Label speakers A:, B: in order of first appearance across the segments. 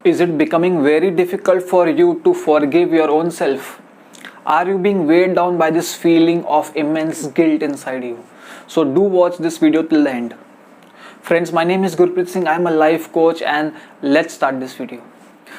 A: Is it becoming very difficult for you to forgive your own self? Are you being weighed down by this feeling of immense guilt inside you? So do watch this video till the end. Friends, my name is Gurpreet Singh. I am a life coach and let's start this video.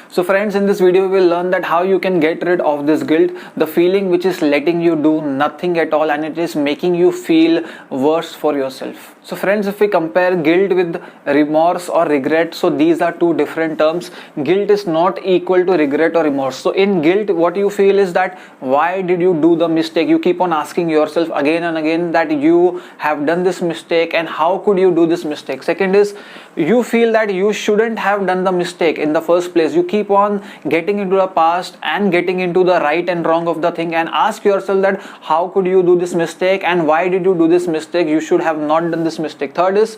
A: So friends, in this video we will learn that how you can get rid of this guilt, the feeling which is letting you do nothing at all and it is making you feel worse for yourself. So friends, if we compare guilt with remorse or regret, so these are two different terms. Guilt is not equal to regret or remorse. So in guilt, what you feel is that why did you do the mistake? You keep on asking yourself again and again that you have done this mistake and how could you do this mistake? Second is you feel that you shouldn't have done the mistake in the first place. You keep on getting into the past and getting into the right and wrong of the thing and ask yourself that how could you do this mistake and why did you do this mistake? You should have not done this mistake. Third is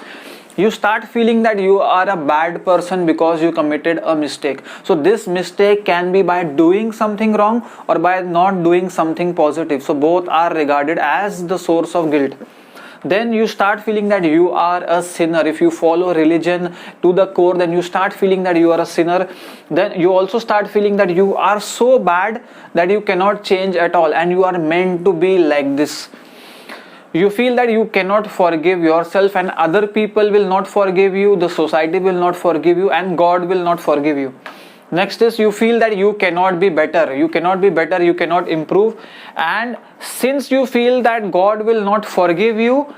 A: you start feeling that you are a bad person because you committed a mistake. So this mistake can be by doing something wrong or by not doing something positive. So both are regarded as the source of guilt. Then you start feeling that you are a sinner. If you follow religion to the core, then you start feeling that you are a sinner. Then you also start feeling that you are so bad that you cannot change at all and you are meant to be like this. You feel that you cannot forgive yourself and other people will not forgive you, the society will not forgive you and God will not forgive you. Next is you feel that you cannot be better, you cannot improve, and since you feel that God will not forgive you,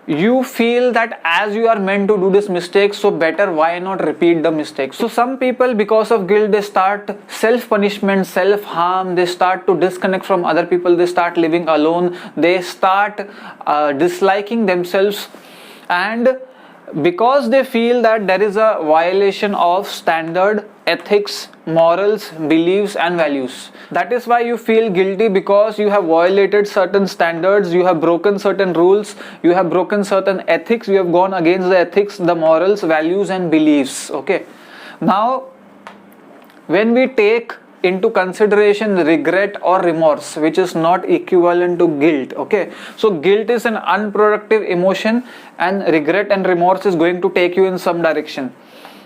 A: you feel that as you are meant to do this mistake, so better why not repeat the mistake. So some people, because of guilt, they start self-punishment, self-harm, they start to disconnect from other people, they start living alone, they start disliking themselves, and because they feel that there is a violation of standard, ethics, morals, beliefs and values. That is why you feel guilty, because you have violated certain standards, you have broken certain rules, you have broken certain ethics, you have gone against the ethics, the morals, values and beliefs. Okay. Now, when we take into consideration regret or remorse, which is not equivalent to guilt, okay, so guilt is an unproductive emotion and regret and remorse is going to take you in some direction.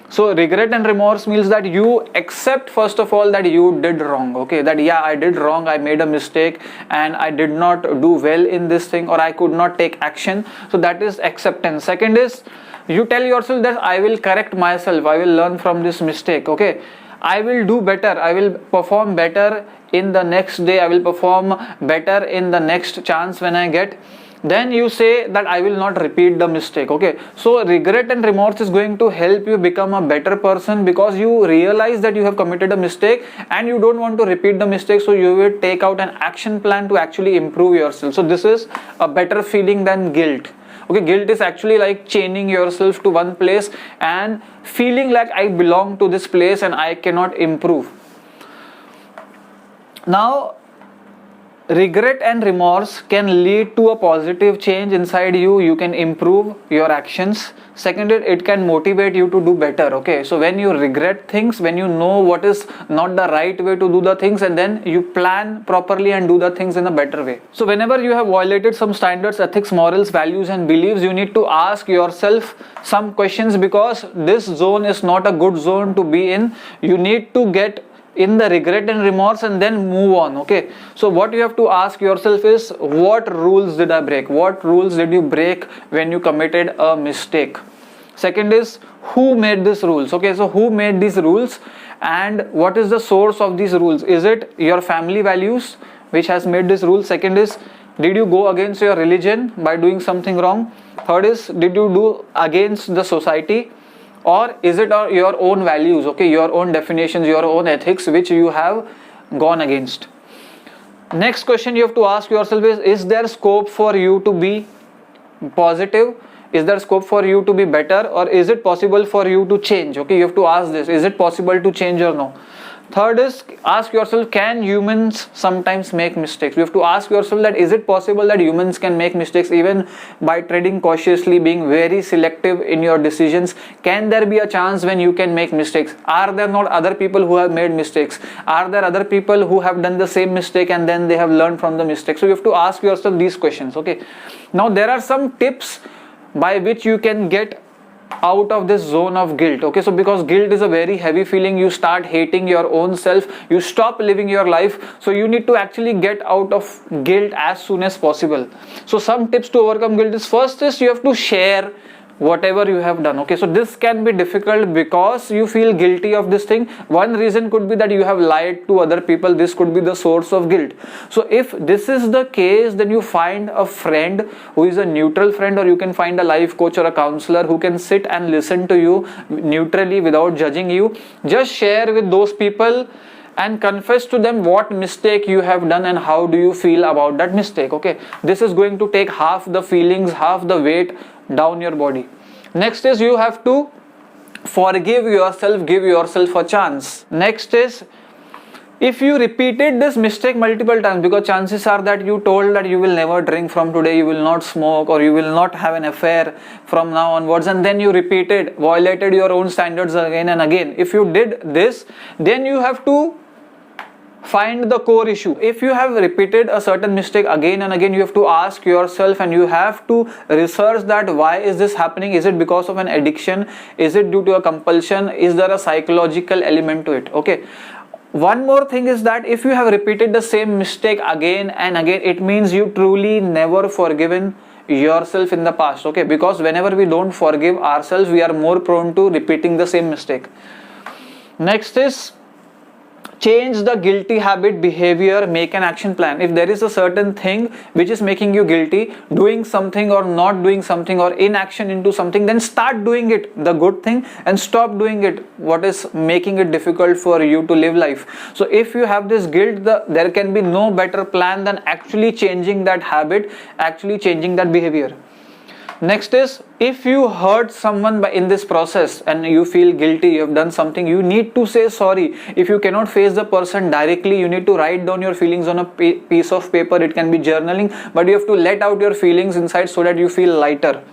A: So regret and remorse means that you accept first of all that you did wrong, okay, that yeah, I did wrong, I made a mistake and I did not do well in this thing or I could not take action. So that is acceptance. Second is you tell yourself that I will correct myself, I will learn from this mistake, okay, I will do better, I will perform better in the next day, I will perform better in the next chance when I get. Then you say that I will not repeat the mistake, okay. So regret and remorse is going to help you become a better person because you realize that you have committed a mistake and you don't want to repeat the mistake, so you will take out an action plan to actually improve yourself. So this is a better feeling than guilt. Okay, guilt is actually like chaining yourself to one place and feeling like I belong to this place and I cannot improve. Now, regret and remorse can lead to a positive change inside you. You can improve your actions. Second, it can motivate you to do better. Okay, so when you regret things, when you know what is not the right way to do the things, and then you plan properly and do the things in a better way. So whenever you have violated some standards, ethics, morals, values and beliefs, you need to ask yourself some questions, because this zone is not a good zone to be in. You need to get in the regret and remorse and then move on. Okay, so what you have to ask yourself is, what rules did I break? What rules did you break when you committed a mistake? Second is, who made these rules? Okay, so who made these rules and what is the source of these rules? Is it your family values which has made this rule? Second is, did you go against your religion by doing something wrong? Third is, did you do against the society? Or is it your own values, okay, your own definitions, your own ethics which you have gone against? Next question you have to ask yourself is there scope for you to be positive? Is there scope for you to be better, or is it possible for you to change? Okay, you have to ask this, is it possible to change or no? Third is, ask yourself, can humans sometimes make mistakes? You have to ask yourself that is it possible that humans can make mistakes even by treading cautiously, being very selective in your decisions? Can there be a chance when you can make mistakes? Are there not other people who have made mistakes? Are there other people who have done the same mistake and then they have learned from the mistake? So you have to ask yourself these questions. Okay. Now there are some tips by which you can get out of this zone of guilt. Okay, so because guilt is a very heavy feeling, you start hating your own self, you stop living your life. So you need to actually get out of guilt as soon as possible. So some tips to overcome guilt is, first is you have to share whatever you have done. Okay, so this can be difficult because you feel guilty of this thing. One reason could be that you have lied to other people. This could be the source of guilt. So if this is the case, then you find a friend who is a neutral friend, or you can find a life coach or a counselor who can sit and listen to you neutrally without judging you. Just share with those people and confess to them what mistake you have done and how do you feel about that mistake. Okay, this is going to take half the feelings, half the weight down your body. Next is you have to forgive yourself, give yourself a chance. Next is, if you repeated this mistake multiple times, because chances are that you told that you will never drink from today, you will not smoke, or you will not have an affair from now onwards, and then you repeated, violated your own standards again and again. If you did this, then you have to find the core issue. If you have repeated a certain mistake again and again, you have to ask yourself and you have to research that why is this happening. Is it because of an addiction? Is it due to a compulsion? Is there a psychological element to it? Okay. One more thing is that if you have repeated the same mistake again and again, it means you truly never forgiven yourself in the past. Okay, because whenever we don't forgive ourselves, we are more prone to repeating the same mistake. Next is, change the guilty habit behavior, make an action plan. If there is a certain thing which is making you guilty, doing something or not doing something, or inaction into something, then start doing it, the good thing, and stop doing it, what is making it difficult for you to live life. So if you have this guilt, there can be no better plan than actually changing that habit, actually changing that behavior. Next is, if you hurt someone in this process and you feel guilty, you have done something, you need to say sorry. If you cannot face the person directly, you need to write down your feelings on a piece of paper. It can be journaling, but you have to let out your feelings inside so that you feel lighter.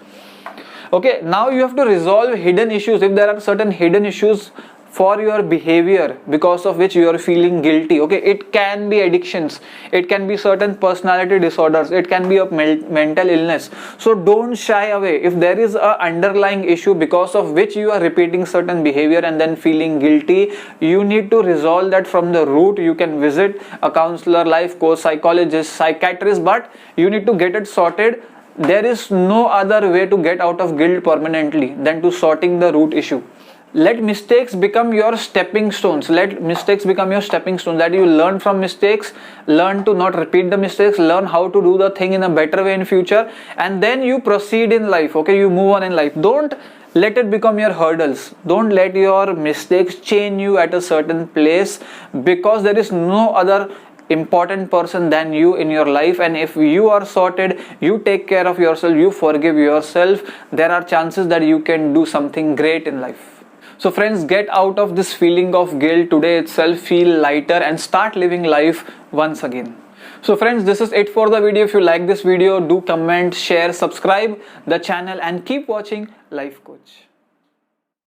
A: Okay, now you have to resolve hidden issues. If there are certain hidden issues for your behavior because of which you are feeling guilty, okay, it can be addictions, it can be certain personality disorders, it can be a mental illness. So don't shy away. If there is a underlying issue because of which you are repeating certain behavior and then feeling guilty, you need to resolve that from the root. You can visit a counselor, life coach, psychologist, psychiatrist, but you need to get it sorted. There is no other way to get out of guilt permanently than to sorting the root issue. Let mistakes become your stepping stones. Let mistakes become your stepping stones, that you learn from mistakes, learn to not repeat the mistakes, learn how to do the thing in a better way in future, and then you proceed in life. Okay, you move on in life. Don't let it become your hurdles. Don't let your mistakes chain you at a certain place, because there is no other important person than you in your life. And if you are sorted, you take care of yourself, you forgive yourself, there are chances that you can do something great in life. So friends, get out of this feeling of guilt today itself, feel lighter and start living life once again. So friends, this is it for the video. If you like this video, do comment, share, subscribe the channel and keep watching Life Coach.